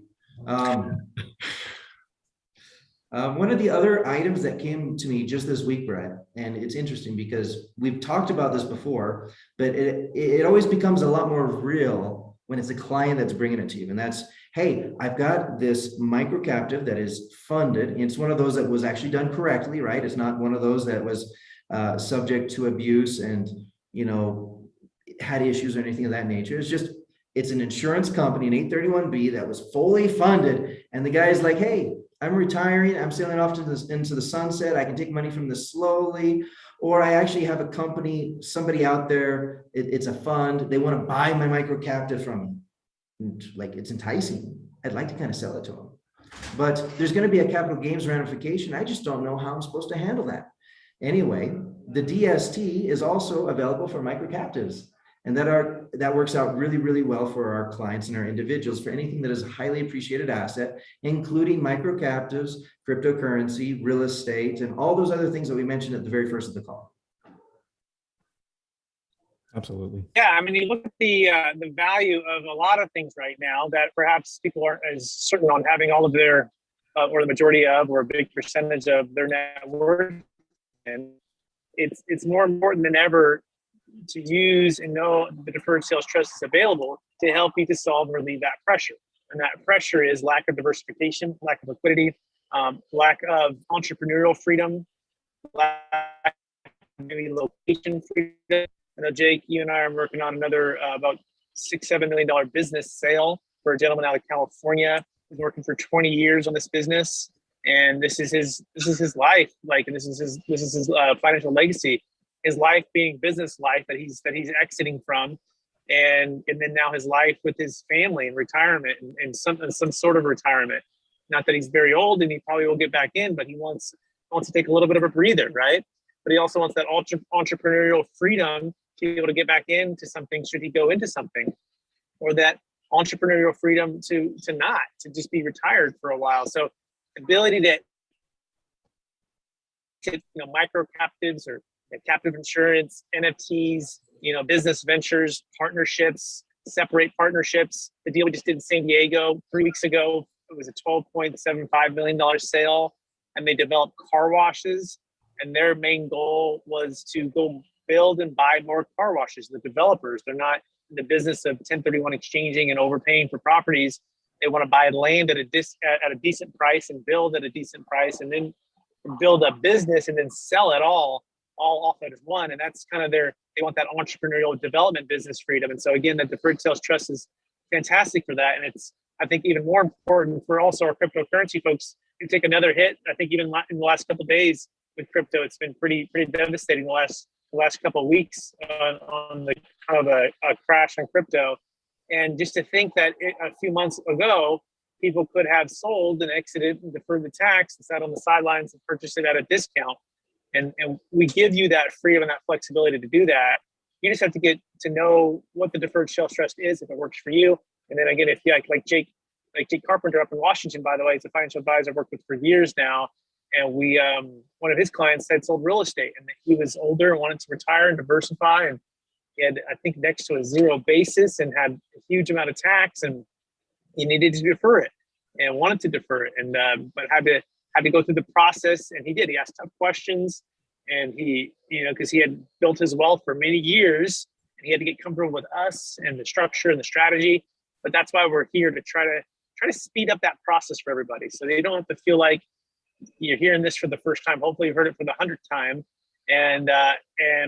[SPEAKER 3] One of the other items that came to me just this week, Brett, and it's interesting because we've talked about this before, but it always becomes a lot more real when it's a client that's bringing it to you. And that's, hey, I've got this micro captive that is funded. It's one of those that was actually done correctly, right? It's not one of those that was subject to abuse and, had issues or anything of that nature. It's an insurance company, an 831B that was fully funded. And the guy's like, hey, I'm retiring. I'm sailing off into the sunset. I can take money from this slowly. Or I actually have a company, somebody out there, it's a fund. They want to buy my micro captive from me. And it's enticing. I'd like to kind of sell it to them. But there's going to be a capital gains ramification. I just don't know how I'm supposed to handle that. Anyway, the DST is also available for micro captives. And that works out really, really well for our clients and our individuals for anything that is a highly appreciated asset, including micro captives, cryptocurrency, real estate, and all those other things that we mentioned at the very first of the call.
[SPEAKER 2] Absolutely.
[SPEAKER 1] Yeah, I mean, you look at the value of a lot of things right now that perhaps people aren't as certain on having all of their, or the majority of, or a big percentage of their net worth. And it's more important than ever to use and know the Deferred Sales Trust is available to help you to solve and relieve that pressure. And that pressure is lack of diversification, lack of liquidity, lack of entrepreneurial freedom, lack of maybe location freedom. I know, Jake, you and I are working on another about $6-7 million business sale for a gentleman out of California who's working for 20 years on this business. And this is his life, and this is his financial legacy. His life being business life that he's exiting from, and then now his life with his family and retirement and some sort of retirement. Not that he's very old and he probably will get back in, but he wants to take a little bit of a breather, right? But he also wants that entrepreneurial freedom to be able to get back into something should he go into something, or that entrepreneurial freedom to just be retired for a while. So ability to micro captives or captive insurance, NFTs, business ventures, partnerships, separate partnerships. The deal we just did in San Diego 3 weeks ago, it was a $12.75 million sale, and they developed car washes. And their main goal was to go build and buy more car washes. The developers, they're not in the business of 1031 exchanging and overpaying for properties. They want to buy land at a decent price and build at a decent price, and then build a business and then sell it all off at one. And that's kind of they want that entrepreneurial development business freedom. And so again, the Deferred Sales Trust is fantastic for that. And it's, I think, even more important for also our cryptocurrency folks to take another hit. I think even in the last couple of days, with crypto. It's been pretty devastating the last couple of weeks on the kind of a crash on crypto. And just to think that a few months ago, people could have sold and exited and deferred the tax and sat on the sidelines and purchased it at a discount. And we give you that freedom and that flexibility to do that. You just have to get to know what the Deferred Sales Trust is, if it works for you. And then again, if you like Jake Carpenter up in Washington, by the way, he's a financial advisor I've worked with for years now. And we, one of his clients had sold real estate, and he was older and wanted to retire and diversify. And he had, I think, next to a zero basis and had a huge amount of tax, and he needed to defer it and wanted to defer it, and but had to go through the process. And he did. He asked tough questions, and he, because he had built his wealth for many years, and he had to get comfortable with us and the structure and the strategy. But that's why we're here, to try to speed up that process for everybody, so they don't have to feel like you're hearing this for the first time. Hopefully you've heard it for the 100th time. And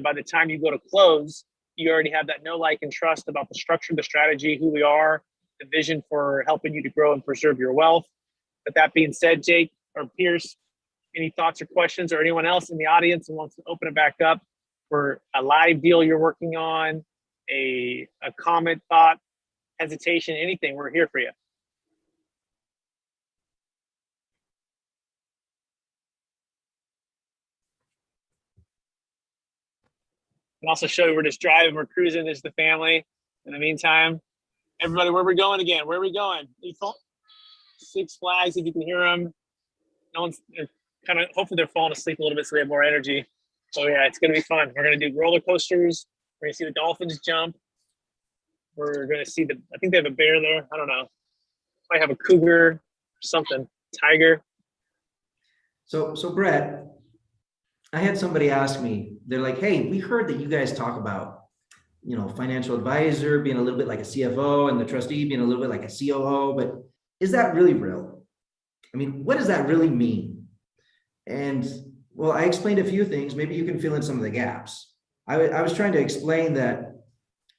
[SPEAKER 1] by the time you go to close, you already have that know, like, and trust about the structure, the strategy, who we are, the vision for helping you to grow and preserve your wealth. But that being said, Jake or Pierce, any thoughts or questions, or anyone else in the audience who wants to open it back up for a live deal you're working on, a comment, thought, hesitation, anything, we're here for you. And also show you we're just driving, we're cruising, this is the family. In the meantime, everybody, where we going again? Where are we going? Six Flags, if you can hear them. No one's hopefully they're falling asleep a little bit so they have more energy. So yeah, it's gonna be fun. We're gonna do roller coasters. We're gonna see the dolphins jump. We're gonna see I think they have a bear there. I don't know. Might have a cougar or something, tiger.
[SPEAKER 3] So Brett, I had somebody ask me, they're like, hey, we heard that you guys talk about, financial advisor being a little bit like a CFO and the trustee being a little bit like a COO, but is that really real? I mean, what does that really mean? And well, I explained a few things. Maybe you can fill in some of the gaps. I was trying to explain that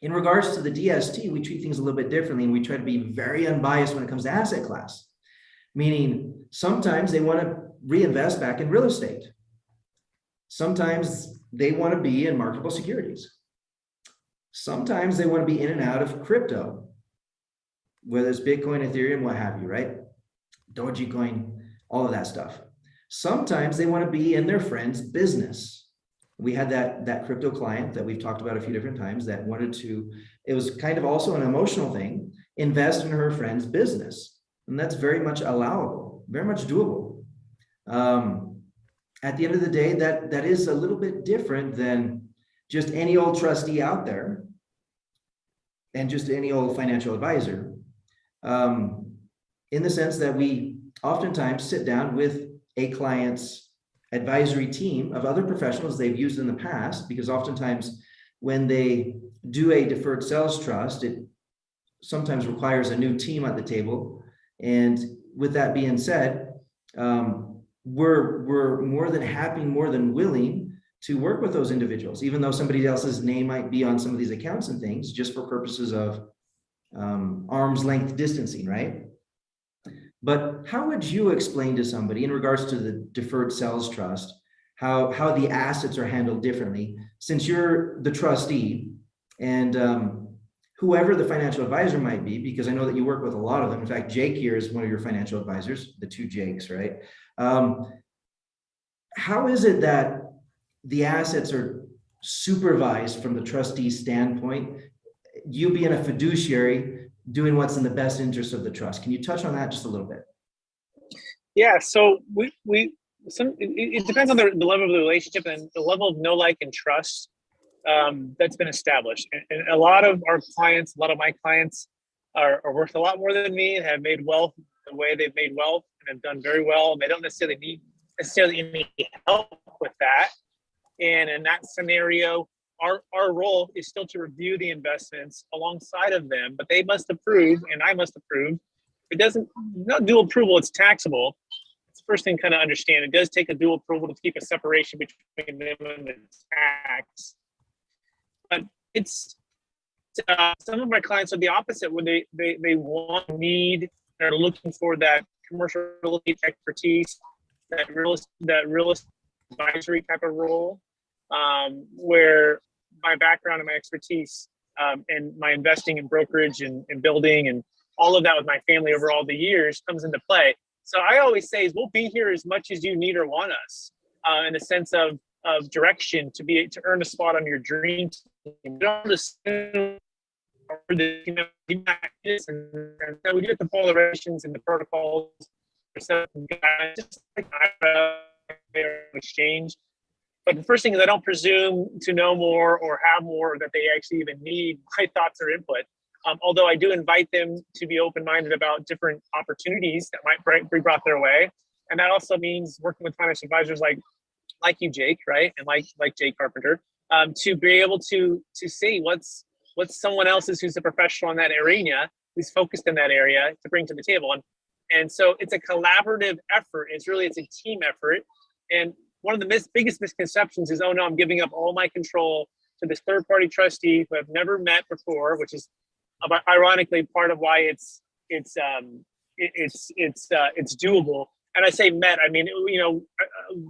[SPEAKER 3] in regards to the DST, we treat things a little bit differently, and we try to be very unbiased when it comes to asset class, meaning sometimes they want to reinvest back in real estate. Sometimes they want to be in marketable securities. Sometimes they want to be in and out of crypto, whether it's Bitcoin, Ethereum, what have you, right? Dogecoin, all of that stuff. Sometimes they want to be in their friend's business. We had that crypto client that we've talked about a few different times that wanted to, it was kind of also an emotional thing, invest in her friend's business. And that's very much allowable, very much doable. At the end of the day, that is a little bit different than just any old trustee out there and just any old financial advisor, in the sense that we oftentimes sit down with a client's advisory team of other professionals they've used in the past, because oftentimes when they do a deferred sales trust, it sometimes requires a new team at the table. And with that being said, we're more than happy, more than willing to work with those individuals, even though somebody else's name might be on some of these accounts and things, just for purposes of arm's length distancing, right? But how would you explain to somebody in regards to the deferred sales trust, how the assets are handled differently, since you're the trustee and whoever the financial advisor might be, because I know that you work with a lot of them. In fact, Jake here is one of your financial advisors, the two Jakes, right? How is it that the assets are supervised from the trustee standpoint, you being a fiduciary, doing what's in the best interest of the trust? Can you touch on that just a little bit?
[SPEAKER 1] Yeah, so it depends on the level of the relationship and the level of know, like, and trust that's been established. And a lot of our clients, a lot of my clients are worth a lot more than me and have made wealth the way they've made wealth and have done very well. They don't necessarily need any help with that. And in that scenario, our role is still to review the investments alongside of them, but they must approve and I must approve. It doesn't, not dual approval, it's taxable. It's the first thing to kind of understand. It does take a dual approval to keep a separation between them and the tax. But it's, some of my clients are the opposite when they want, need, they're looking for that commercial real estate expertise, that real estate advisory type of role, where my background and my expertise and my investing in brokerage and building and all of that with my family over all the years comes into play. So I always say is we'll be here as much as you need or want us, in a sense of direction to earn a spot on your dream team. Don't assume and so we get the polarizations and the protocols, just like exchange. But the first thing is I don't presume to know more or have more or that they actually even need my thoughts or input. Although I do invite them to be open-minded about different opportunities that might be brought their way. And that also means working with financial advisors like you, Jake, right? And like Jake Carpenter, to be able to see what's someone else's who's a professional in that arena, who's focused in that area to bring to the table. And so it's a collaborative effort. It's a team effort. And one of the biggest misconceptions is, oh no, I'm giving up all my control to this third-party trustee who I've never met before, which is ironically part of why it's doable. And I say met, I mean,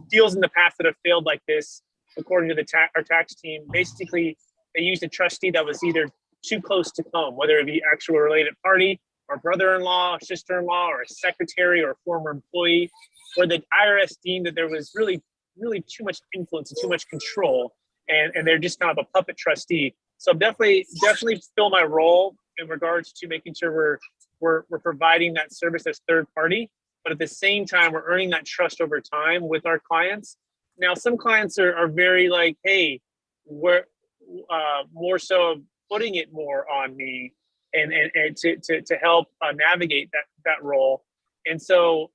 [SPEAKER 1] deals in the past that have failed like this, according to our tax team, basically they used a trustee that was either too close to home, whether it be actual related party or brother-in-law, sister-in-law, or a secretary or a former employee, where the IRS deemed that there was really too much influence and too much control, and they're just kind of a puppet trustee. So definitely fill my role in regards to making sure we're providing that service as third party, but at the same time we're earning that trust over time with our clients. Now some clients are very like, hey, we're more so putting it more on me and to help navigate that role. And so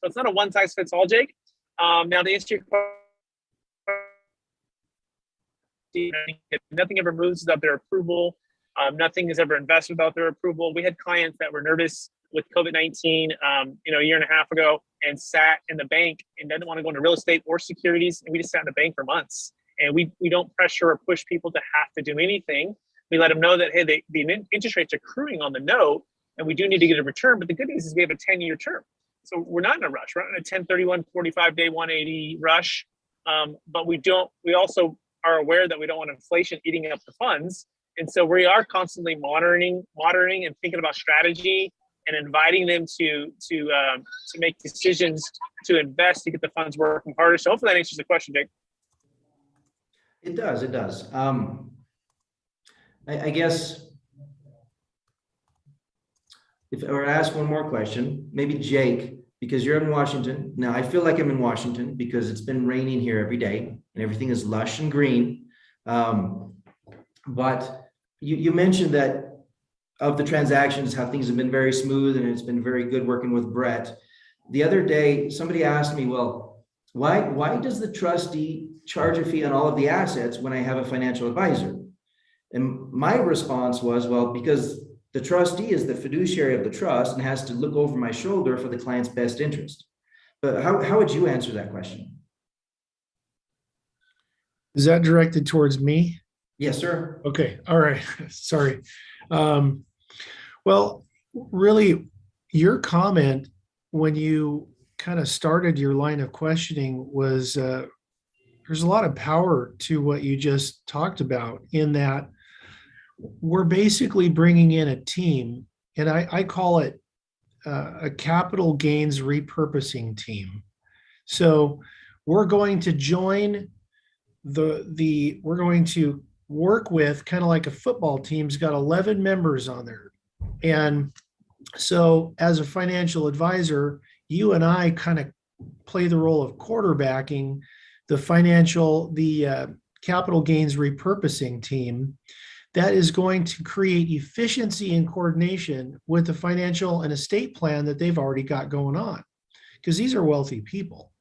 [SPEAKER 1] it's not a one size fits all, Jake. Now to answer your question, nothing ever moves without their approval. Nothing is ever invested without their approval. We had clients that were nervous with COVID-19, a year and a half ago, and sat in the bank and didn't want to go into real estate or securities. And we just sat in the bank for months. And we don't pressure or push people to have to do anything. We let them know that, hey, the interest rates are accruing on the note, and we do need to get a return. But the good news is we have a 10-year term. So we're not in a rush. We're not in a 1031, 45-day, 180 rush. But we also are aware that we don't want inflation eating up the funds. And so we are constantly monitoring and thinking about strategy and inviting them to make decisions to invest to get the funds working harder. So hopefully that answers the question, Jake.
[SPEAKER 3] It does. I guess if I were to ask one more question, maybe Jake, because you're in Washington. Now I feel like I'm in Washington because it's been raining here every day and everything is lush and green. But you mentioned that of the transactions, how things have been very smooth and it's been very good working with Brett. The other day, somebody asked me, well, why does the trustee charge a fee on all of the assets when I have a financial advisor? And my response was, well, because the trustee is the fiduciary of the trust and has to look over my shoulder for the client's best interest. But how would you answer that question?
[SPEAKER 7] Is that directed towards me?
[SPEAKER 3] Yes, sir.
[SPEAKER 7] Okay. All right. Sorry. Well, really, your comment when you kind of started your line of questioning was there's a lot of power to what you just talked about, in that we're basically bringing in a team, and I call it a capital gains repurposing team. So we're going to join we're going to work with, kind of like a football team's got 11 members on there. And so as a financial advisor, you and I kind of play the role of quarterbacking the capital gains repurposing team that is going to create efficiency and coordination with the financial and estate plan that they've already got going on, because these are wealthy people.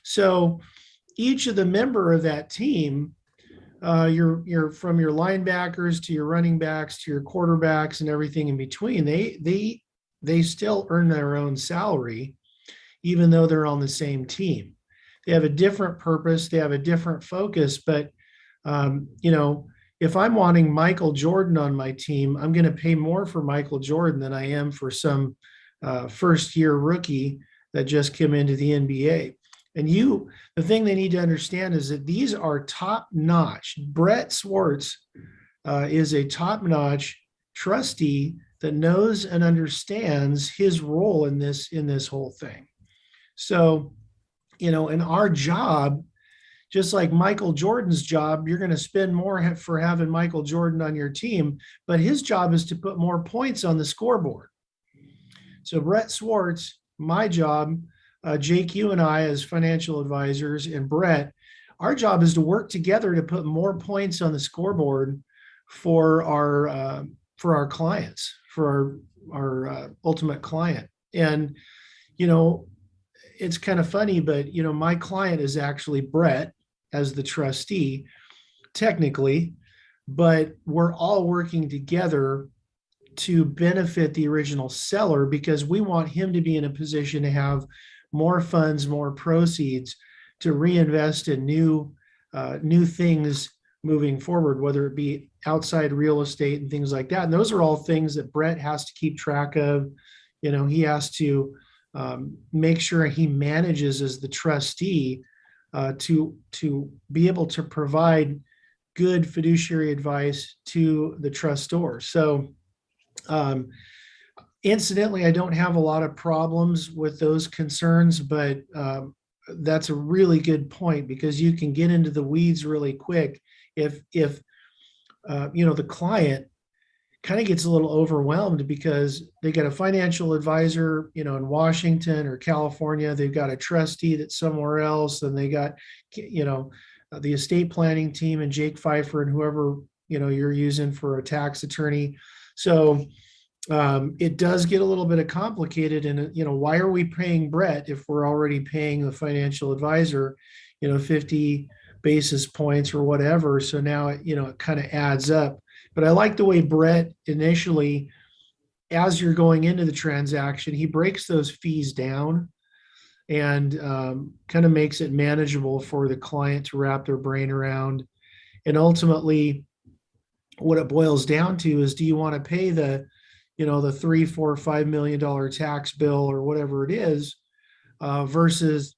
[SPEAKER 7] So each of the member of that team, you're from your linebackers to your running backs to your quarterbacks and everything in between, they still earn their own salary, even though they're on the same team. They have a different purpose, they have a different focus, but if I'm wanting Michael Jordan on my team, I'm going to pay more for Michael Jordan than I am for some first-year rookie that just came into the NBA. And the thing they need to understand is that these are top notch. Brett Swarts is a top notch trustee that knows and understands his role in this whole thing. So, in our job, just like Michael Jordan's job, you're going to spend more for having Michael Jordan on your team, but his job is to put more points on the scoreboard. So Brett Swarts, my job, Jake, you and I as financial advisors, and Brett, our job is to work together to put more points on the scoreboard for our clients, for our ultimate client. And, it's kind of funny, but, my client is actually Brett as the trustee, technically, but we're all working together to benefit the original seller because we want him to be in a position to have more funds, more proceeds to reinvest in new things moving forward, whether it be outside real estate and things like that. And those are all things that Brett has to keep track of. He has to make sure he manages as the trustee to be able to provide good fiduciary advice to the trustor. So incidentally, I don't have a lot of problems with those concerns, but that's a really good point because you can get into the weeds really quick if the client kind of gets a little overwhelmed because they got a financial advisor, in Washington or California, they've got a trustee that's somewhere else, and they got, the estate planning team and Jake Pfeiffer and whoever, you're using for a tax attorney. So it does get a little bit complicated. And, why are we paying Brett if we're already paying the financial advisor, 50 basis points or whatever? So now, it kind of adds up. But I like the way Brett initially, as you're going into the transaction, he breaks those fees down and kind of makes it manageable for the client to wrap their brain around. And ultimately, what it boils down to is, do you want to pay the $3, $4, $5 million tax bill or whatever it is, versus,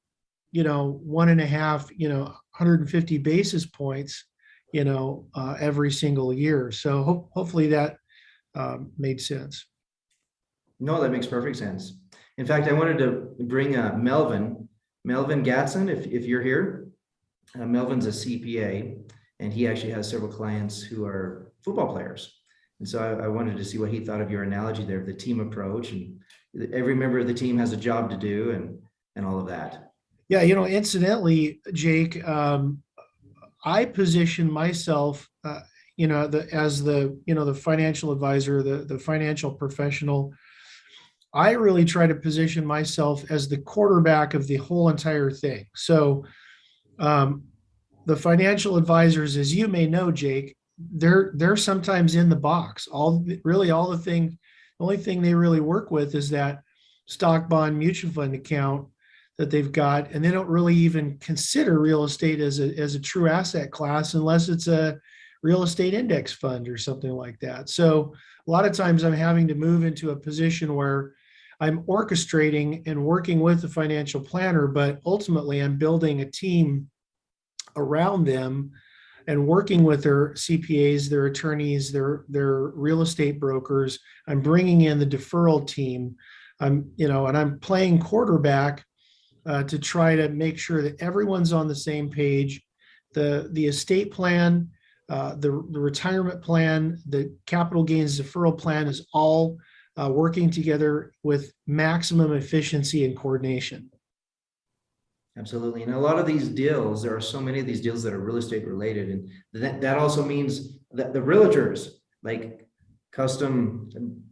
[SPEAKER 7] 1.5, 150 basis points, every single year. So hopefully that made sense.
[SPEAKER 3] No, that makes perfect sense. In fact, I wanted to bring Melvin Gatson, if you're here. Melvin's a CPA, and he actually has several clients who are football players. And so I wanted to see what he thought of your analogy there, the team approach, and every member of the team has a job to do and all of that.
[SPEAKER 7] Yeah, incidentally, Jake, I position myself, as the financial advisor, the financial professional. I really try to position myself as the quarterback of the whole entire thing. So the financial advisors, as you may know, Jake, they're sometimes in the box. The only thing they really work with is that stock, bond, mutual fund account that they've got, and they don't really even consider real estate as a true asset class unless it's a real estate index fund or something like that. So a lot of times I'm having to move into a position where I'm orchestrating and working with the financial planner, but ultimately I'm building a team around them and working with their CPAs, their attorneys, their real estate brokers. I'm bringing in the deferral team. And I'm playing quarterback to try to make sure that everyone's on the same page. The estate plan, the retirement plan, the capital gains deferral plan is all working together with maximum efficiency and coordination.
[SPEAKER 3] Absolutely. And a lot of these deals, there are so many of these deals that are real estate related. And that also means that the realtors, like Custom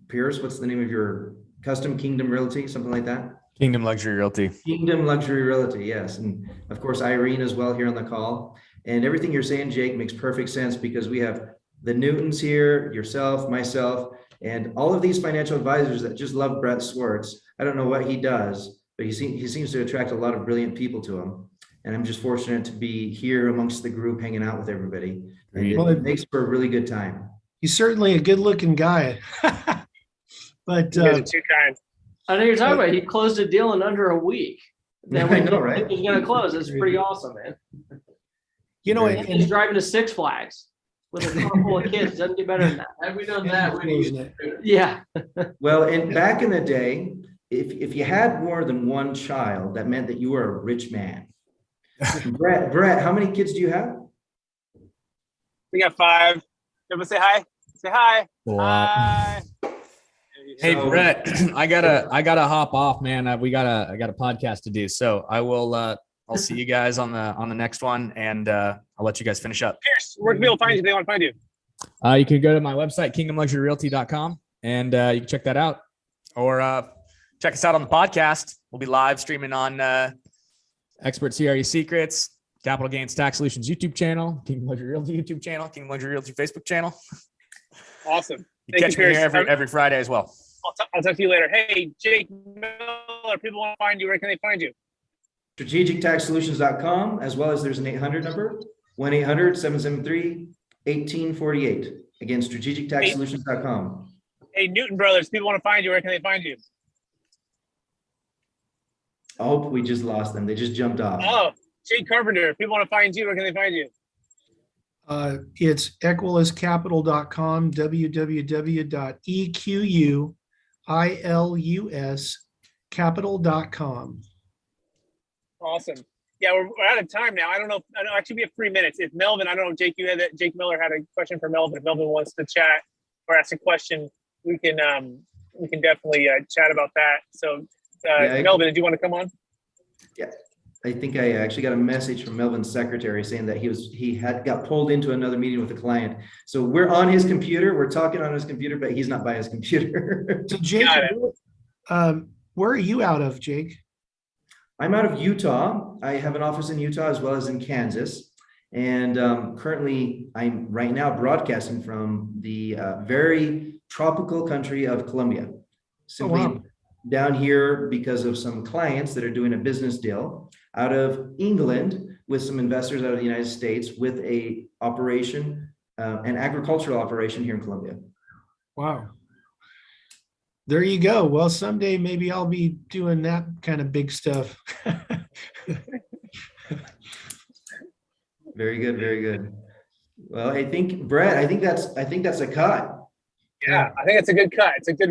[SPEAKER 3] Pierce, what's the name of your Custom Kingdom Realty, something like that?
[SPEAKER 2] Kingdom Luxury Realty.
[SPEAKER 3] Kingdom Luxury Realty, yes. And of course, Irene as well here on the call. And everything you're saying, Jake, makes perfect sense because we have the Newtons here, yourself, myself, and all of these financial advisors that just love Brett Swarts. I don't know what he does, but he seems to attract a lot of brilliant people to him. And I'm just fortunate to be here amongst the group, hanging out with everybody. And it makes for a really good time.
[SPEAKER 7] He's certainly a good looking guy. But
[SPEAKER 1] You guys are too kind.
[SPEAKER 5] I know you're talking about. He closed a deal in under a week.
[SPEAKER 8] then
[SPEAKER 3] I
[SPEAKER 8] when
[SPEAKER 3] know, right?
[SPEAKER 8] it's gonna close. It's pretty awesome, man.
[SPEAKER 7] You know,
[SPEAKER 3] Very
[SPEAKER 8] And
[SPEAKER 3] good.
[SPEAKER 8] he's driving to Six Flags with a car full of kids. Doesn't get better than that.
[SPEAKER 6] Had we done
[SPEAKER 7] and
[SPEAKER 6] that, we'd
[SPEAKER 7] closing
[SPEAKER 6] use
[SPEAKER 7] it.
[SPEAKER 8] Yeah.
[SPEAKER 3] Well, and back in the day, if you had more than one child, that meant that you were a rich man. Brett, how many kids do you have?
[SPEAKER 1] We got 5. Everyone say hi. Say hi.
[SPEAKER 2] Wow.
[SPEAKER 1] Hi.
[SPEAKER 2] Hey,
[SPEAKER 3] So-
[SPEAKER 2] Brett, I gotta hop off, man. I got a podcast to do. So I will, I'll see you guys on the next one, and I'll let you guys finish up.
[SPEAKER 1] Pierce, where can people find you if they want to find you?
[SPEAKER 2] You can go to my website, kingdomluxuryrealty.com, and you can check that out, or check us out on the podcast. We'll be live streaming on Expert CRE Secrets, Capital Gains Tax Solutions YouTube channel, Kingdom Luxury Realty YouTube channel, Kingdom Luxury Realty Facebook channel.
[SPEAKER 1] Awesome.
[SPEAKER 2] You
[SPEAKER 1] Thank
[SPEAKER 2] catch
[SPEAKER 1] you,
[SPEAKER 2] me here
[SPEAKER 1] Pierce.
[SPEAKER 2] every Friday as well.
[SPEAKER 1] I'll talk to you later. Hey, Jake Miller, people want to find you. Where can they find you?
[SPEAKER 3] strategictaxsolutions.com, as well as there's an 800 number, 1-800-773-1848. Again, strategictaxsolutions.com.
[SPEAKER 1] Hey, Newton Brothers, people want to find you. Where can they find you?
[SPEAKER 3] Oh, we just lost them. They just jumped off.
[SPEAKER 1] Oh, Jake Carpenter, people want to find you. Where can they find you?
[SPEAKER 7] It's equiluscapital.com, www.equiluscapital.com.
[SPEAKER 1] Awesome. Yeah, we're out of time now. I don't know. Actually, we have 3 minutes. If Melvin, I don't know, Jake, Jake Miller had a question for Melvin. If Melvin wants to chat or ask a question, we can definitely chat about that. So, Melvin, do you want to come on?
[SPEAKER 3] Yeah. I think I actually got a message from Melvin's secretary saying that he got pulled into another meeting with a client. So we're on his computer. We're talking on his computer, but he's not by his computer.
[SPEAKER 7] So Jake, where are you out of, Jake?
[SPEAKER 3] I'm out of Utah. I have an office in Utah as well as in Kansas. And currently, I'm right now broadcasting from the very tropical country of Colombia. Simply down here because of some clients that are doing a business deal out of England with some investors out of the United States with a operation, an agricultural operation here in Colombia.
[SPEAKER 7] Wow. There you go. Well, someday maybe I'll be doing that kind of big stuff.
[SPEAKER 3] Very good, very good. Well, I think Brett, I think that's a cut.
[SPEAKER 1] Yeah, I think it's a good cut. It's a good